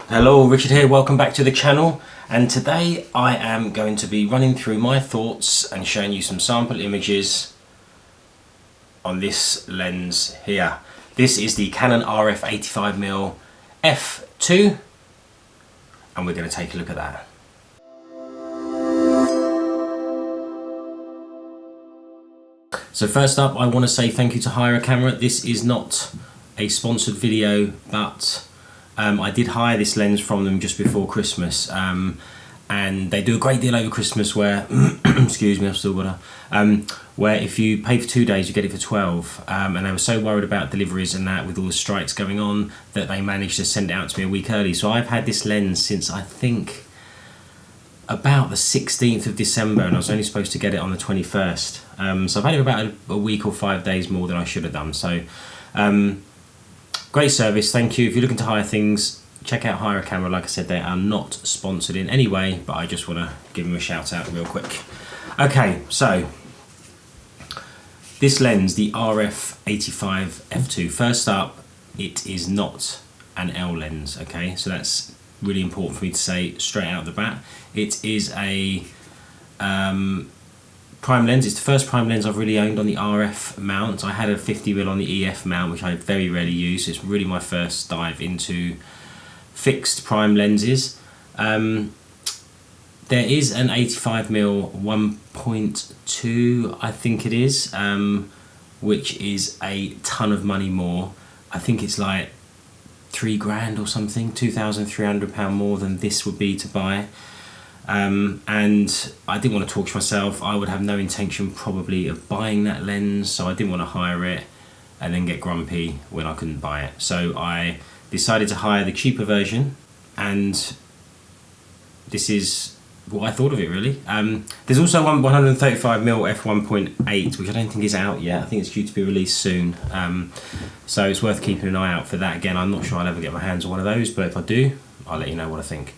Hello, Richard here, welcome back to the channel, and today I am going to be running through my thoughts and showing you some sample images on this lens here. This is the Canon RF 85mm f2 and we're going to take a look at that. So first up, I want to say thank you to Hire a Camera. This is not a sponsored video, but I did hire this lens from them just before Christmas, and they do a great deal over Christmas where, excuse me, I've still got where if you pay for 2 days you get it for 12, and they were so worried about deliveries and that with all the strikes going on that they managed to send it out to me a week early. So I've had this lens since I think about the 16th of December, and I was only supposed to get it on the 21st. So I've had it about a week or 5 days more than I should have done. So great service, thank you. If you're looking to hire things, check out Hire a Camera. Like I said, they are not sponsored in any way, but I just want to give them a shout out real quick. Okay, so this lens, the RF 85 f2. First up, it is not an L lens, okay? So that's really important for me to say straight out the bat. It is a prime lens. It's the first prime lens I've really owned on the RF mount. I had a 50mm on the EF mount, which I very rarely use. It's really my first dive into fixed prime lenses. There is an 85mm 1.2, I think it is, which is a ton of money more. I think it's like £3 or something, £2,300 more than this would be to buy. And I didn't want to torture myself. I would have no intention probably of buying that lens, so I didn't want to hire it and then get grumpy when I couldn't buy it. So I decided to hire the cheaper version, and this is what I thought of it really. There's also one 135mm f1.8, which I don't think is out yet. I think it's due to be released soon. So it's worth keeping an eye out for that. Again, I'm not sure I'll ever get my hands on one of those, but if I do, I'll let you know what I think.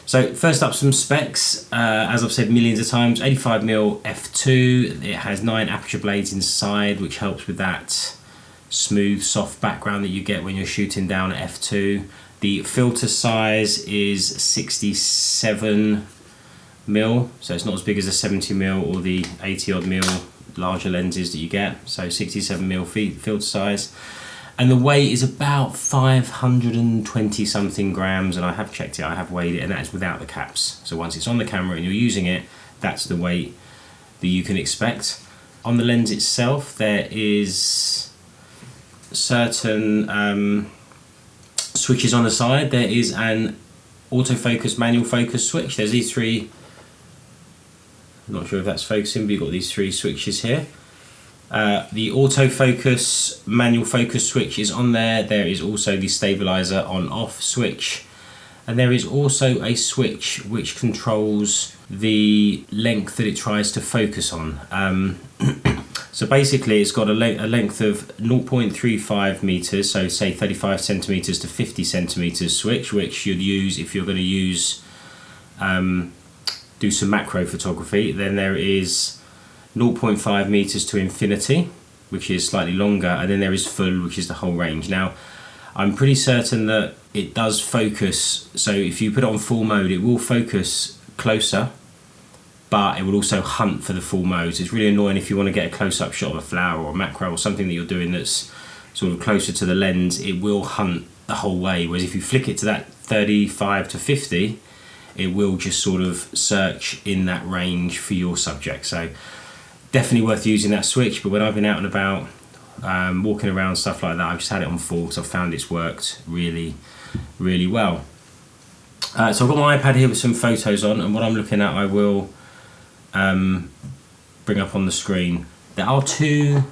So first up, some specs. As I've said millions of times, 85mm f2. It has 9 aperture blades inside, which helps with that smooth, soft background that you get when you're shooting down at f2. The filter size is 67mm, so it's not as big as the 70mm or the 80-odd-mil larger lenses that you get. So 67mm filter size. And the weight is about 520 something grams, and I have checked it, I have weighed it, and that is without the caps. So once it's on the camera and you're using it, that's the weight that you can expect. On the lens itself, there is certain switches on the side. There is an autofocus, manual focus switch. There's these three, I'm not sure if that's focusing, but you've got these 3 switches here. The autofocus manual focus switch is on there. There is also the stabilizer on off switch, and there is also a switch which controls the length that it tries to focus on. So basically it's got a length of 0.35 meters, so say 35 centimeters to 50 centimeters switch, which you'd use if you're going to use do some macro photography. Then there is 0.5 meters to infinity, which is slightly longer, and then there is full, which is the whole range. Now I'm pretty certain that it does focus, so if you put it on full mode it will focus closer, but it will also hunt for the full mode. So it's really annoying if you want to get a close-up shot of a flower or a macro or something that you're doing that's sort of closer to the lens. It will hunt the whole way, whereas if you flick it to that 35 to 50, it will just sort of search in that range for your subject. So definitely worth using that switch. But when I've been out and about, walking around, stuff like that, I've just had it on full because I've found it's worked really, really well. So I've got my iPad here with some photos on, and what I'm looking at I will bring up on the screen. There are 2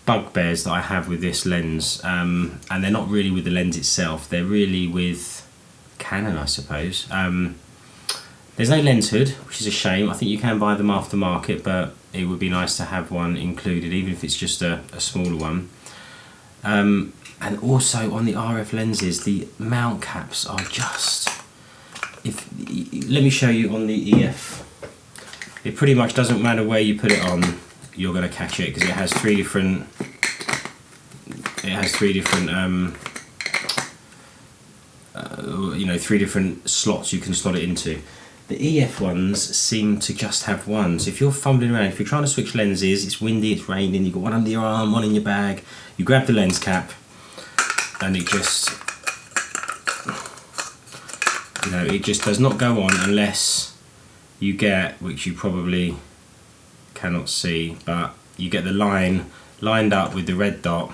bugbears that I have with this lens, and they're not really with the lens itself, they're really with Canon, I suppose. There's no lens hood, which is a shame. I think you can buy them aftermarket, but it would be nice to have one included, even if it's just a smaller one. And also on the RF lenses, the mount caps are just... let me show you on the EF. It pretty much doesn't matter where you put it on, you're going to catch it, because it has 3 different... 3 different slots you can slot it into. The EF ones seem to just have one. So if you're fumbling around, if you're trying to switch lenses, it's windy, it's raining, you've got one under your arm, one in your bag, you grab the lens cap and it just, it just does not go on unless you get, which you probably cannot see, but you get the line lined up with the red dot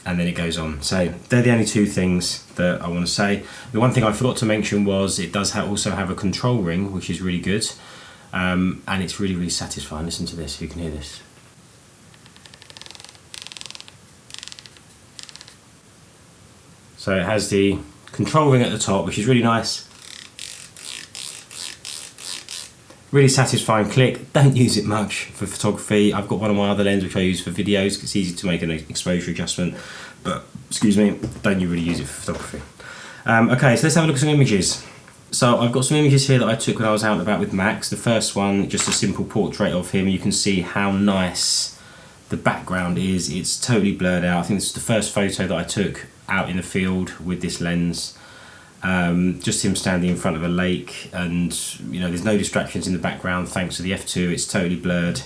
and then it goes on. So they're the only 2 things that I want to say. The one thing I forgot to mention was it does also have a control ring, which is really good, and it's really, really satisfying. Listen to this, if you can hear this. So it has the control ring at the top, which is really nice. Really satisfying click. Don't use it much for photography. I've got one of my other lenses which I use for videos. It's easy to make an exposure adjustment, but excuse me, don't you really use it for photography. Okay, so let's have a look at some images. So I've got some images here that I took when I was out and about with Max. The first one, just a simple portrait of him. You can see how nice the background is. It's totally blurred out. I think this is the first photo that I took out in the field with this lens. Just him standing in front of a lake, and there's no distractions in the background thanks to the f2. It's totally blurred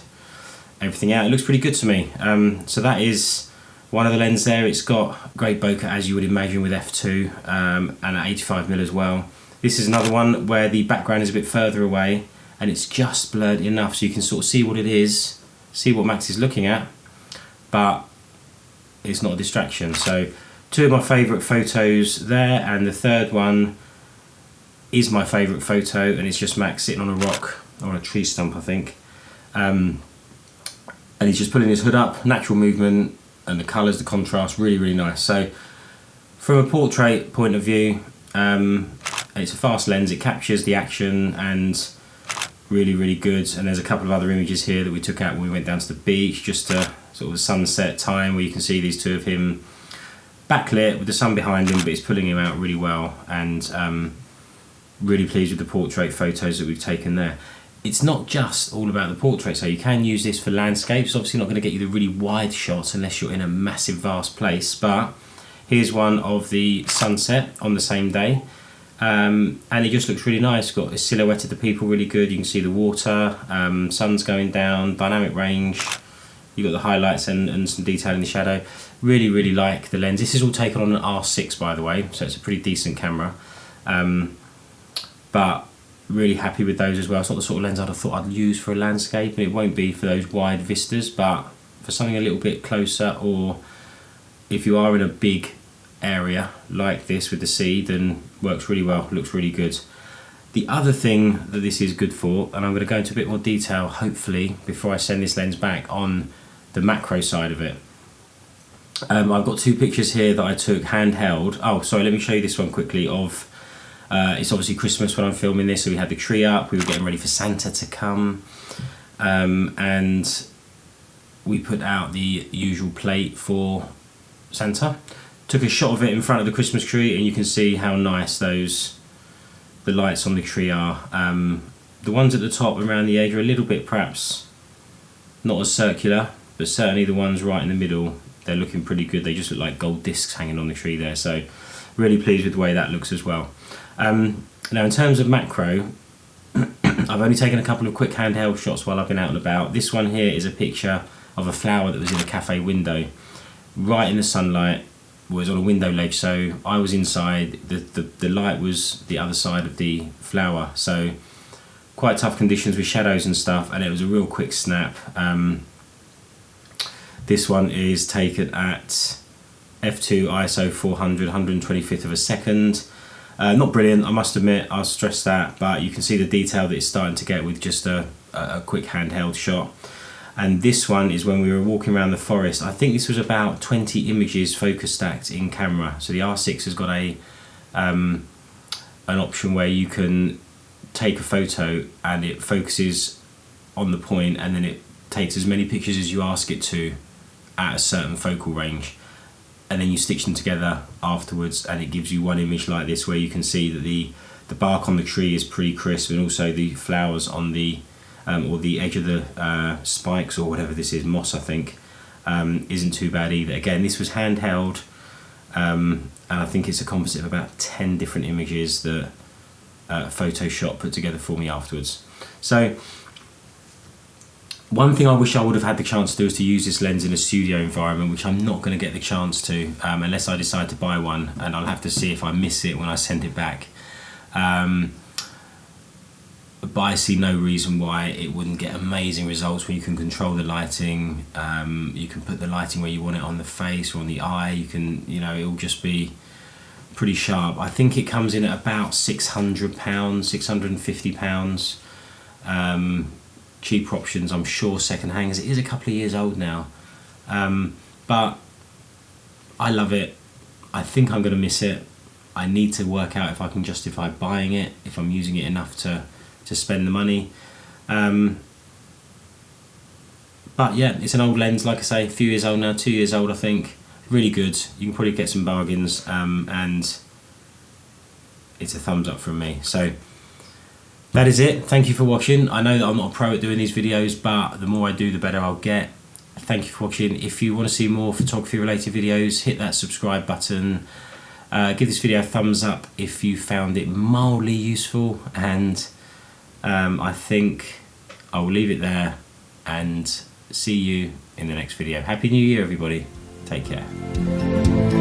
everything out. It looks pretty good to me. So that is one of the lenses there. It's got great bokeh, as you would imagine, with f2, and at 85mm as well. This is another one where the background is a bit further away and it's just blurred enough so you can sort of see what it is, see what Max is looking at, but it's not a distraction. So 2 of my favourite photos there, and the third one is my favourite photo, and it's just Max sitting on a rock or a tree stump, I think, and he's just pulling his hood up, natural movement, and the colours, the contrast, really, really nice. So from a portrait point of view, it's a fast lens, it captures the action, and really, really good. And there's a couple of other images here that we took out when we went down to the beach, just a sort of a sunset time where you can see these 2 of him backlit with the sun behind him, but it's pulling him out really well, and really pleased with the portrait photos that we've taken there. It's not just all about the portrait, so you can use this for landscapes. Obviously not going to get you the really wide shots unless you're in a massive vast place, but here's one of the sunset on the same day, and it just looks really nice. Got a silhouette of the people really good, you can see the water, sun's going down, dynamic range, you've got the highlights and some detail in the shadow. Really, really like the lens. This is all taken on an R6, by the way, so it's a pretty decent camera. But really happy with those as well. It's not the sort of lens I'd have thought I'd use for a landscape, and it won't be for those wide vistas, but for something a little bit closer, or if you are in a big area like this with the sea, then works really well, looks really good. The other thing that this is good for, and I'm going to go into a bit more detail hopefully before I send this lens back, on the macro side of it. I've got 2 pictures here that I took handheld. Oh, sorry, let me show you this one quickly of, it's obviously Christmas when I'm filming this, so we had the tree up, we were getting ready for Santa to come, and we put out the usual plate for Santa. Took a shot of it in front of the Christmas tree, and you can see how nice the lights on the tree are. The ones at the top around the edge are a little bit perhaps not as circular, but certainly the ones right in the middle, they're looking pretty good. They just look like gold discs hanging on the tree there, so really pleased with the way that looks as well. Now in terms of macro, I've only taken a couple of quick handheld shots while I've been out and about. This one here is a picture of a flower that was in a cafe window, right in the sunlight, was on a window ledge, so I was inside, the light was the other side of the flower, so quite tough conditions with shadows and stuff, and it was a real quick snap. This one is taken at f2 ISO 400, 125th of a second. Not brilliant, I must admit, I'll stress that, but you can see the detail that it's starting to get with just a quick handheld shot. And this one is when we were walking around the forest. I think this was about 20 images focus stacked in camera. So the R6 has got an option where you can take a photo and it focuses on the point, and then it takes as many pictures as you ask it to at a certain focal range, and then you stitch them together afterwards, and it gives you one image like this where you can see that the bark on the tree is pretty crisp, and also the flowers on the or the edge of the spikes, or whatever this is, moss I think, isn't too bad either. Again, this was handheld, and I think it's a composite of about 10 different images that Photoshop put together for me afterwards. So one thing I wish I would have had the chance to do is to use this lens in a studio environment, which I'm not going to get the chance to unless I decide to buy one, and I'll have to see if I miss it when I send it back. But I see no reason why it wouldn't get amazing results when you can control the lighting. You can put the lighting where you want it on the face or on the eye. You can, you know, it'll just be pretty sharp. I think it comes in at about £600, £650. Cheaper options, I'm sure, second hand, as it is a couple of years old now. But I love it. I think I'm going to miss it. I need to work out if I can justify buying it, if I'm using it enough to spend the money. But yeah, it's an old lens, like I say, a few years old now, 2 years old I think. Really good. You can probably get some bargains, and it's a thumbs up from me. So that is it. Thank you for watching. I know that I'm not a pro at doing these videos, but the more I do, the better I'll get. Thank you for watching. If you want to see more photography related videos, hit that subscribe button. Give this video a thumbs up if you found it mildly useful, and I think I will leave it there and see you in the next video. Happy New Year, everybody. Take care.